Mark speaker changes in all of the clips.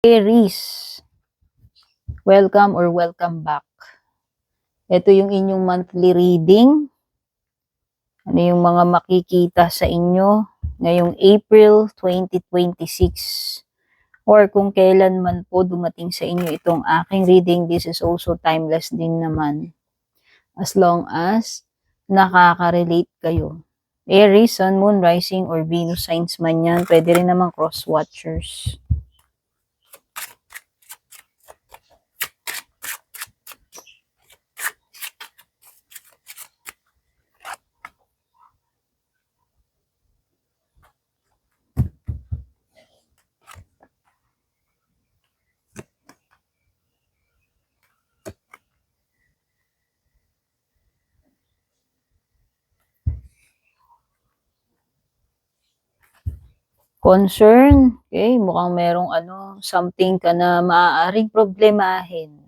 Speaker 1: Aries, welcome or welcome back. Ito yung inyong monthly reading. Ano yung mga makikita sa inyo ngayong April 2026. Or kung kailan man po dumating sa inyo itong aking reading, this is also timeless din naman. As long as nakaka-relate kayo. Aries, Sun, Moon, Rising, or Venus signs man yan. Pwede rin naman cross-watchers. Concern, okay, mukhang merong something ka na maaaring problemahin.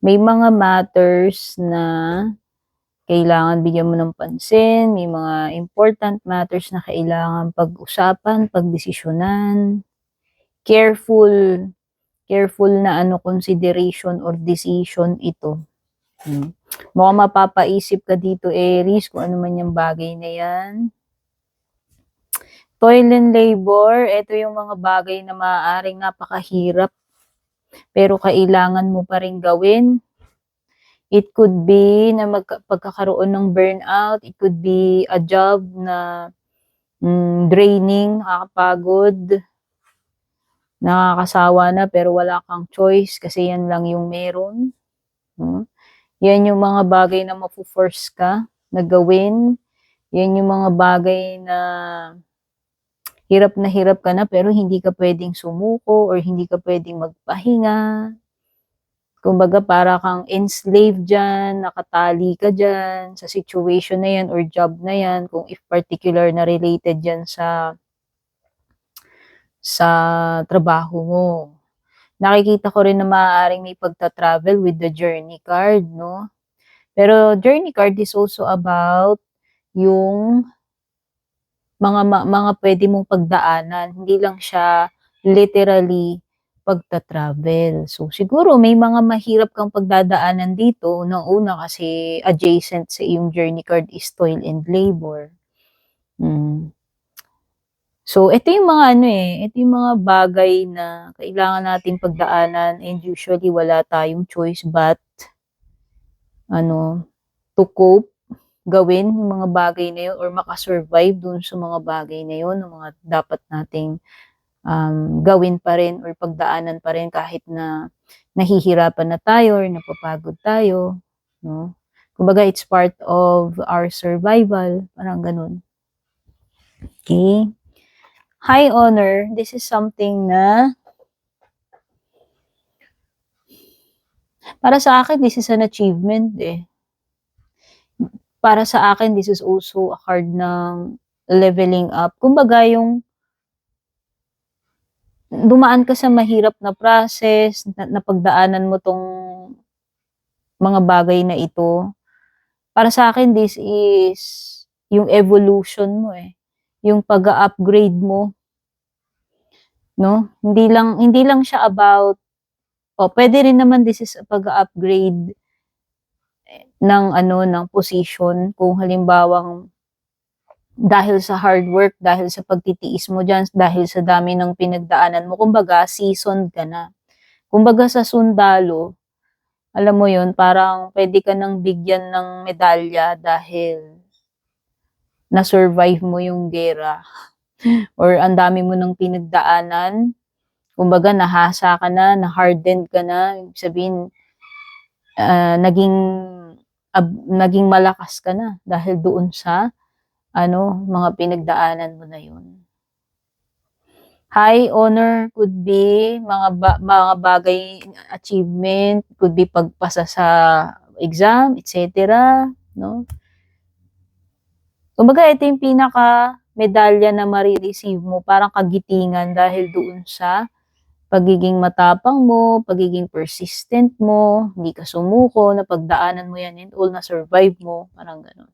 Speaker 1: May mga matters na kailangan bigyan mo ng pansin, may mga important matters na kailangan pag-usapan, pagdesisyonan. Careful na consideration or decision ito. Mukhang mapapaisip ka dito, Aries, kung ano man yung bagay na yan. Toil and labor, ito yung mga bagay na maaaring napakahirap pero kailangan mo pa rin gawin. It could be na pagkakaroon ng burnout, it could be a job na draining, nakakapagod, nakakasawa na pero wala kang choice kasi yan lang yung meron. Yan yung mga bagay na mapu-force ka na gawin. Yan yung mga bagay na hirap ka na pero hindi ka pwedeng sumuko or hindi ka pwedeng magpahinga. Kumbaga para kang enslaved dyan, nakatali ka dyan sa situation na yan or job na yan, kung if particular na related dyan sa trabaho mo. Nakikita ko rin na maaaring may pagta-travel with the journey card, no? Pero journey card is also about yung mga pwede mong pagdaanan. Hindi lang siya literally pagta-travel. So, siguro may mga mahirap kang pagdadaanan dito. Una kasi adjacent sa iyong journey card is toil and labor. So, ito yung mga ito yung mga bagay na kailangan nating pagdaanan and usually wala tayong choice but to cope, gawin yung mga bagay na yun or makasurvive dun sa mga bagay na yun, ng mga dapat nating gawin pa rin or pagdaanan pa rin kahit na nahihirapan na tayo or napapagod tayo, no? Kumbaga, it's part of our survival, parang ganun. Okay? High honor, this is something na para sa akin, this is an achievement eh. Para sa akin, this is also a card ng leveling up. Kumbaga, yung dumaan ka sa mahirap na process, napagdaanan mo tong mga bagay na ito. Para sa akin, this is yung evolution mo eh. Yung pag-upgrade mo. No? Hindi lang siya about, pwede rin naman this is a pag-upgrade ng ng position. Kung halimbawang dahil sa hard work, dahil sa pagtitiis mo dyan, dahil sa dami ng pinagdaanan mo, kumbaga, seasoned ka na. Kumbaga sa sundalo, alam mo yun, parang pwede ka nang bigyan ng medalya dahil na-survive mo yung gera. Or ang dami mo ng pinagdaanan, kumbaga nahasa ka na, na-hardened ka na, sabihin, naging malakas ka na dahil doon sa mga pinagdaanan mo na yun. High honor could be mga bagay, achievement, could be pagpasa sa exam, etc. No? Kumbaga, ito yung pinaka medalya na marireceive mo, parang kagitingan dahil doon sa pagiging matapang mo, pagiging persistent mo, hindi ka sumuko, napagdaanan mo yan and all, na survive mo, parang ganun.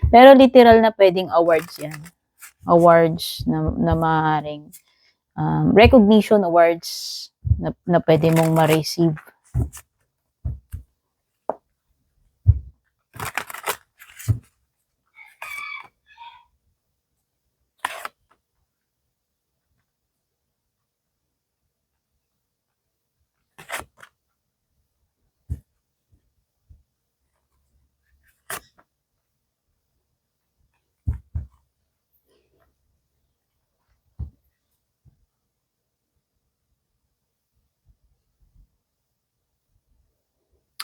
Speaker 1: Pero literal na pwedeng awards yan. Awards na maaaring recognition awards na pwede mong ma-receive.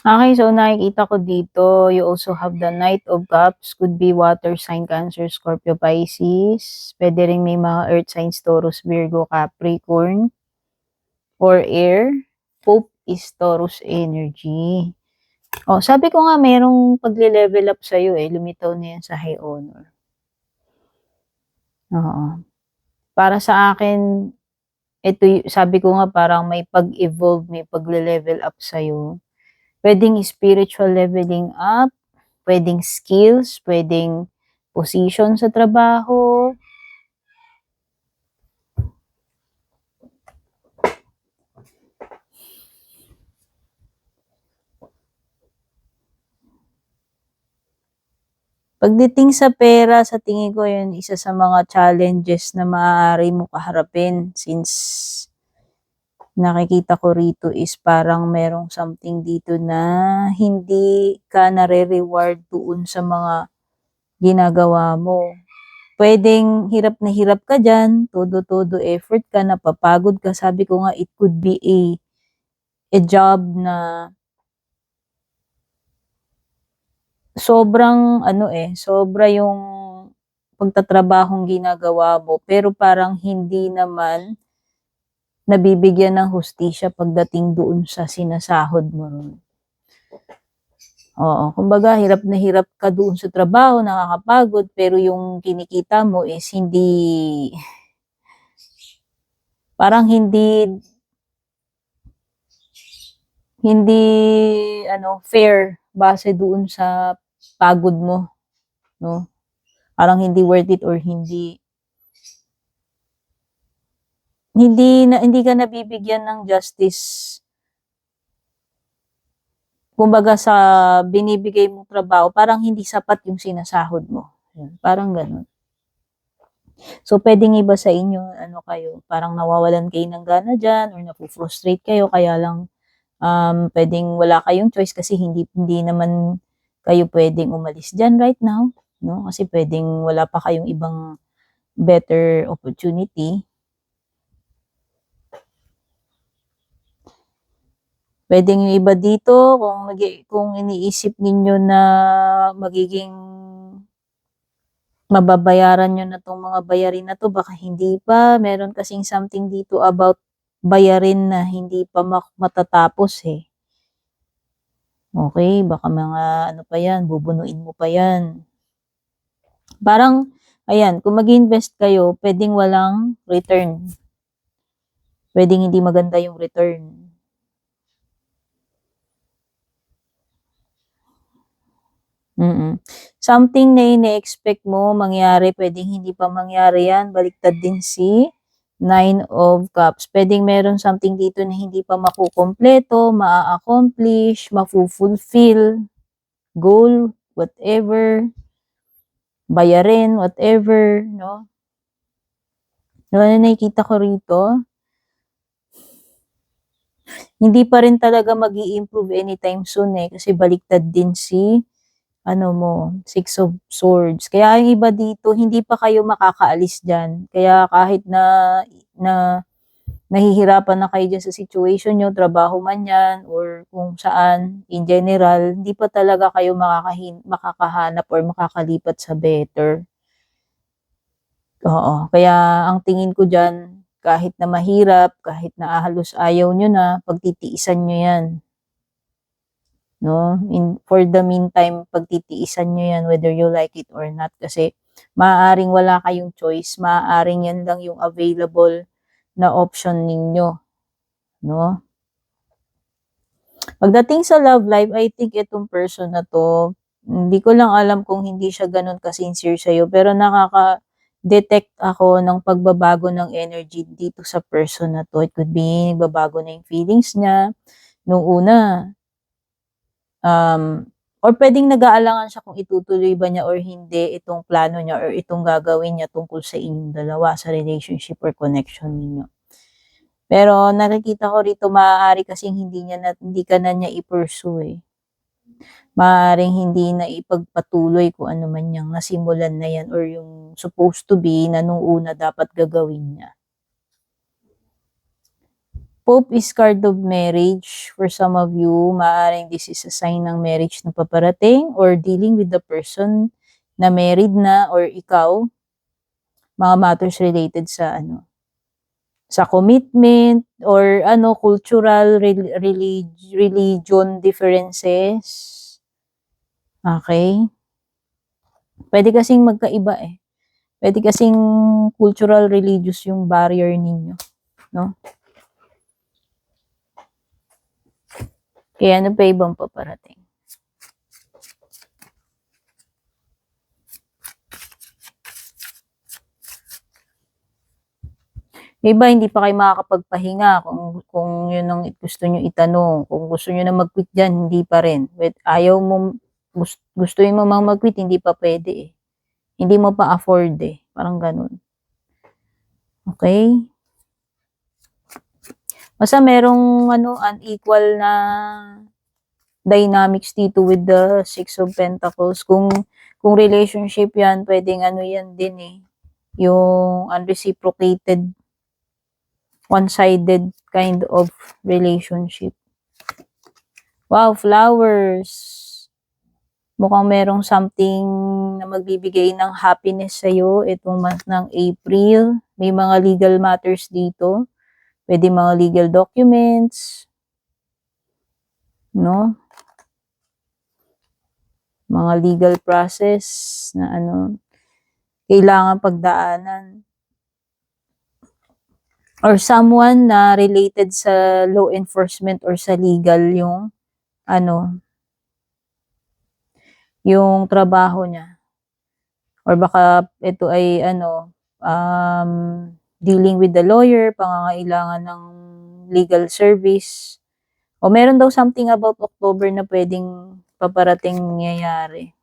Speaker 1: Okay, so nakikita ko dito, you also have the Knight of Cups, could be water sign, Cancer, Scorpio, Pisces. Pwede rin may mga earth signs, Taurus, Virgo, Capricorn, or air. Pope is Taurus energy. Oh, sabi ko nga merong pagle-level up sa'yo lumitaw na yan sa high honor. Oo. Para sa akin, ito sabi ko nga parang may pag-evolve, may pagle-level up sa'yo. Pwedeng spiritual leveling up, pwedeng skills, pwedeng position sa trabaho. Pagdating sa pera, sa tingin ko yun isa sa mga challenges na maaari mo kaharapin since nakikita ko rito is parang merong something dito na hindi ka nare-reward doon sa mga ginagawa mo. Pwedeng hirap na hirap ka dyan, todo-todo effort ka, napapagod ka. Sabi ko nga, it could be a job na sobrang sobra yung pagtatrabahong ginagawa mo, pero parang hindi naman nabibigyan ng hustisya pagdating doon sa sinasahod mo ron. Oo, kumbaga hirap na hirap ka doon sa trabaho, nakakapagod, pero yung kinikita mo is parang hindi fair base doon sa pagod mo, no? Parang hindi worth it or hindi ka nabibigyan ng justice. Kumbaga sa binibigay mong trabaho, parang hindi sapat yung sinasahod mo. Parang ganun. So, pwedeng iba sa inyo, kayo, parang nawawalan kayo ng gana dyan or napu-frustrate kayo, kaya lang pwedeng wala kayong choice kasi hindi naman kayo pwedeng umalis dyan right now, no? Kasi pwedeng wala pa kayong ibang better opportunity. Pwedeng yung iba dito, kung iniisip ninyo na magiging mababayaran nyo na tong mga bayarin na to, baka hindi pa. Meron kasing something dito about bayarin na hindi pa matatapos Okay, baka mga pa yan, bubunuin mo pa yan. Parang, ayan, kung mag-invest kayo, pwedeng walang return. Pwedeng hindi maganda yung return. Something na ine-expect mo mangyari, pwedeng hindi pa mangyari yan. Baliktad din si Nine of Cups. Pwedeng meron something dito na hindi pa makukompleto, maa-accomplish, mafu-fulfill, goal, whatever, bayarin, whatever, no? Ano nakikita ko rito? Hindi pa rin talaga mag-i-improve anytime soon kasi baliktad din si Six of Swords. Kaya yung iba dito, hindi pa kayo makakaalis dyan. Kaya kahit na nahihirapan na kayo dyan sa situation nyo, trabaho man yan, or kung saan, in general, hindi pa talaga kayo makakahanap or makakalipat sa better. Oo. Kaya ang tingin ko dyan, kahit na mahirap, kahit na halos ayaw nyo na, pagtitiisan nyo yan. No? For the meantime, pagtitiisan nyo yan whether you like it or not kasi maaaring wala kayong choice, maaaring yan lang yung available na option ninyo. No? Pagdating sa love life, I think itong person na to, hindi ko lang alam kung hindi siya ganun ka-sincere sa'yo, pero nagde-detect ako ng pagbabago ng energy dito sa person na 'to. It could be nagbabago na yung feelings niya. Nung una, or puwedeng nag-aalangan siya kung itutuloy ba niya or hindi itong plano niya or itong gagawin niya tungkol sa inyong dalawa, sa relationship or connection ninyo. Pero nakikita ko rito maaari kasing hindi ka na niya i-pursue, eh. Maaaring hindi na ipagpatuloy kung ano man yang nasimulan na yan or yung supposed to be na nung una dapat gagawin niya. Pope is card of marriage. For some of you, maaaring this is a sign ng marriage na paparating or dealing with the person na married na or ikaw. Mga matters related sa sa commitment or cultural, religion differences. Okay? Pwede kasing magkaiba eh. Pwede kasing cultural, religious yung barrier ninyo, no? Kaya ano pa ibang paparating? Iba hindi pa kayo makakapagpahinga kung yun ang gusto niyo itanong. Kung gusto niyo na mag-quit diyan, hindi pa rin. Ayaw mo gustuhin mo mang mag-quit, hindi pa pwede eh. Hindi mo pa afford eh. Parang ganun. Okay? Basta merong unequal na dynamics dito with the Six of Pentacles. Kung relationship yan, pwedeng yan din eh. Yung unreciprocated, one-sided kind of relationship. Wow, flowers. Mukhang merong something na magbibigay ng happiness sa'yo itong month ng April. May mga legal matters dito. Pwede mga legal documents. No? Mga legal process na kailangan pagdaanan. Or someone na related sa law enforcement or sa legal yung yung trabaho niya. Or baka ito ay dealing with the lawyer, pangangailangan ng legal service. O meron daw something about October na pwedeng paparating nangyayari.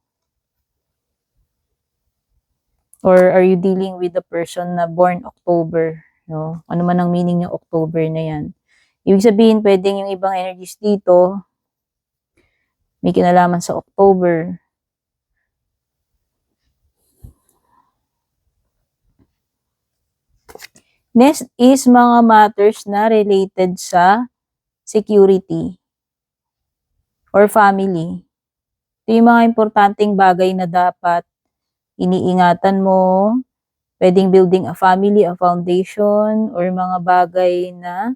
Speaker 1: Or are you dealing with the person na born October? No? Ano man ang meaning ng October na yan. Ibig sabihin, pwedeng yung ibang energies dito, may kinalaman sa October. Next is mga matters na related sa security or family. Ito yung mga importanteng bagay na dapat iniingatan mo. Pwedeng building a family, a foundation, or mga bagay na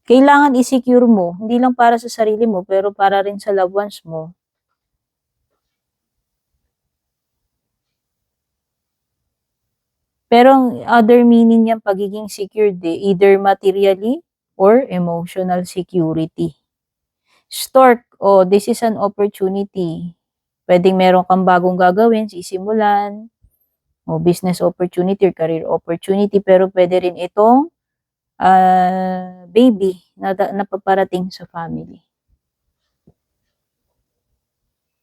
Speaker 1: kailangan i-secure mo. Hindi lang para sa sarili mo, pero para rin sa loved ones mo. Pero ang other meaning niyang pagiging secured either materially or emotional security. Stork, this is an opportunity. Pwedeng meron kang bagong gagawin, sisimulan, o business opportunity or career opportunity, pero pwede rin itong baby na paparating sa family.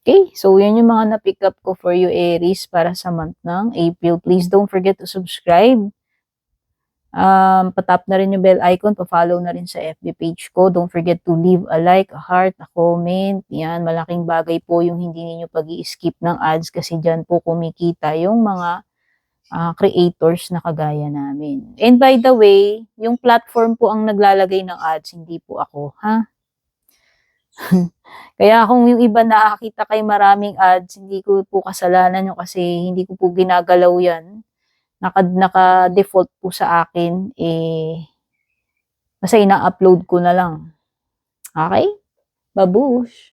Speaker 1: Okay, so yan yung mga na-pick up ko for you, Aries, para sa month ng April. Please don't forget to subscribe. Patap na rin yung bell icon, pa-follow na rin sa FB page ko. Don't forget to leave a like, a heart, a comment. Yan, malaking bagay po yung hindi niyo pag-i-skip ng ads kasi dyan po kumikita yung mga creators na kagaya namin. And by the way, yung platform po ang naglalagay ng ads, hindi po ako, ha? Kaya kung yung iba nakakita kay maraming ads, hindi ko po kasalanan yung kasi hindi ko po ginagalaw yan. Naka-default po sa akin, basta ina-upload ko na lang. Okay? Babush!